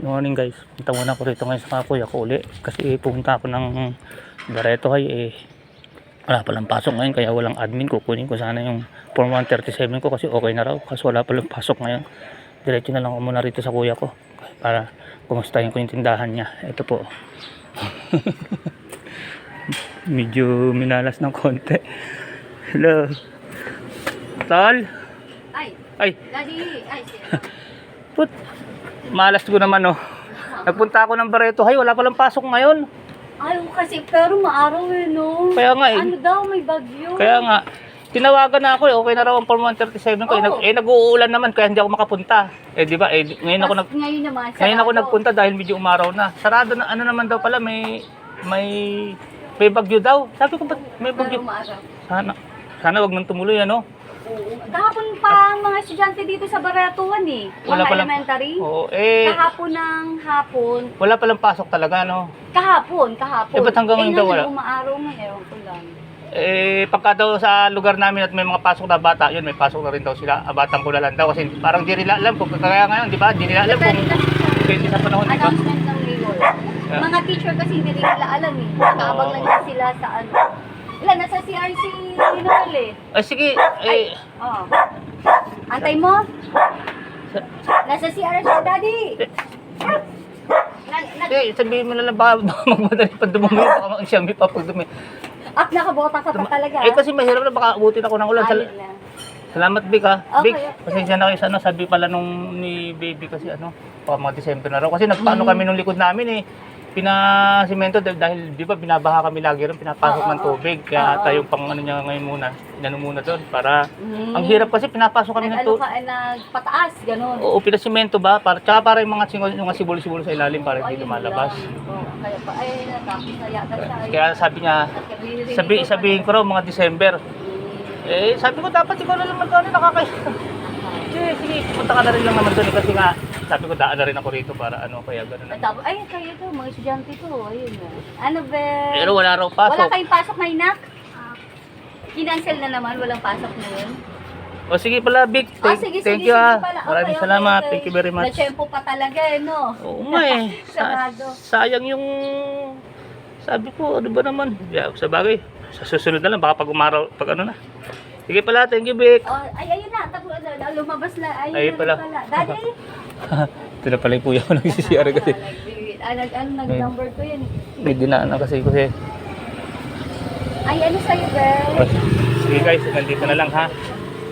Morning guys, punta muna ko rito ngayon sa kuya ko uli kasi pupunta ako ng Barreto High wala palang pasok ngayon kaya walang admin. Kukunin ko sana yung form 137 ko kasi okay na raw kasi wala palang pasok ngayon. Diretso na lang ako muna rito sa kuya ko para kumustahin ko yung tindahan niya. Ito po. Medyo minalas ng konti. Hello Tol. Ay Daddy, put, malas ko naman oh. Nagpunta ako ng Barreto High, wala palang pasok ngayon. ayaw kasi, pero maaraw no. Kaya nga Ano daw, may bagyo. Kaya nga, tinawagan na ako okay na raw ang form 137 ko. Oo. Nag-uulan naman kaya hindi ako makapunta. Di ba? Ngayon ako Ngayon naman, ngayon ako sarado. nagpunta dahil medyo umaraw na. Sarado na ano naman daw pala may bagyo daw. Sabi ko, ba't may Pero bagyo? maaraw. Sana wag nang tumuloy ano. Kahapon pa ang mga estudyante dito sa Baratuan Wala Mga palang- elementary. Oo, Kahapon ng hapon. wala palang pasok talaga no. Kahapon. Ba't hanggang ngayon daw wala? Umaaraw nga, ewan ko lang. Pagka daw sa lugar namin at may mga pasok na bata, yun may pasok na rin daw sila. Batang ko na lang daw kasi parang di nila alam kung kaya ngayon, di ba? Di nila alam kung depende sa panahon, di ba? Announcement ng mayor. Mga teacher kasi hindi rin nila alam Nakaabang lang din sila sa ano. Wala, nasa CRC Rinal Ay sige, Oo. Antay mo? Nasa CRC, Daddy! sabihin mo na lang baka magmadali pa dumumi, baka mag-siyami pa pag dumi. At nakabota ka pa talaga. Kasi mahirap na baka abutin ako ng ulan. Ayun na. Salamat Vic ha. Okay, Vic, okay. pasensya na kayo sa ano, sabi pala nung ni baby kasi ano, baka mga December na raw. Kasi nagpaano kami nung likod namin pinasimento dahil di ba binabaha kami lagi rin, pinapasok ng tubig. Kaya tayong pang ano niya ngayon muna, inano muna doon para ang hirap kasi pinapasok kami ng tubig. Nagpataas, ganun. Oo, pinasimento ba? Tsaka para yung mga sibol-sibol sa ilalim para hindi lumalabas. Kaya pa, natapos na yata siya. Kaya sabi niya, sabihin ko raw mga December. Sabi ko dapat ikaw na lang magkano nakakaya. Sige, punta ka na rin lang naman doon kasi nga sabi ko daan na rin ako rito para ano kaya gano'n na. Tapos, kayo to, mga estudyante to. Ayun na. Ano ba? Pero wala raw pasok. Wala kayong pasok na inak? Kinancel na naman, walang pasok na yun. O sige pala Vic, thank you ha. Maraming salamat, thank you very much. Na-tempo pa talaga no? Oo nga Sarado. sayang yung sabi ko, ano ba naman? Sa bagay, sa susunod na lang baka pag umaraw, pag ano na. Sige pala, thank you Vic. Ayun na, lumabas na. Ayun pala. Daddy? Ito na pala yung puya ko nagsisiyara kasi. Nag-number ko yun. May dinaanan kasi. Ay, ano sa'yo, girl? Sige guys, nandito na lang ha.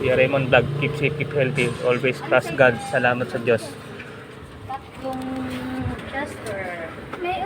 Si Raymond Vlog, keep safe, keep healthy. Always trust God. Salamat sa Diyos. Tatlong tester. May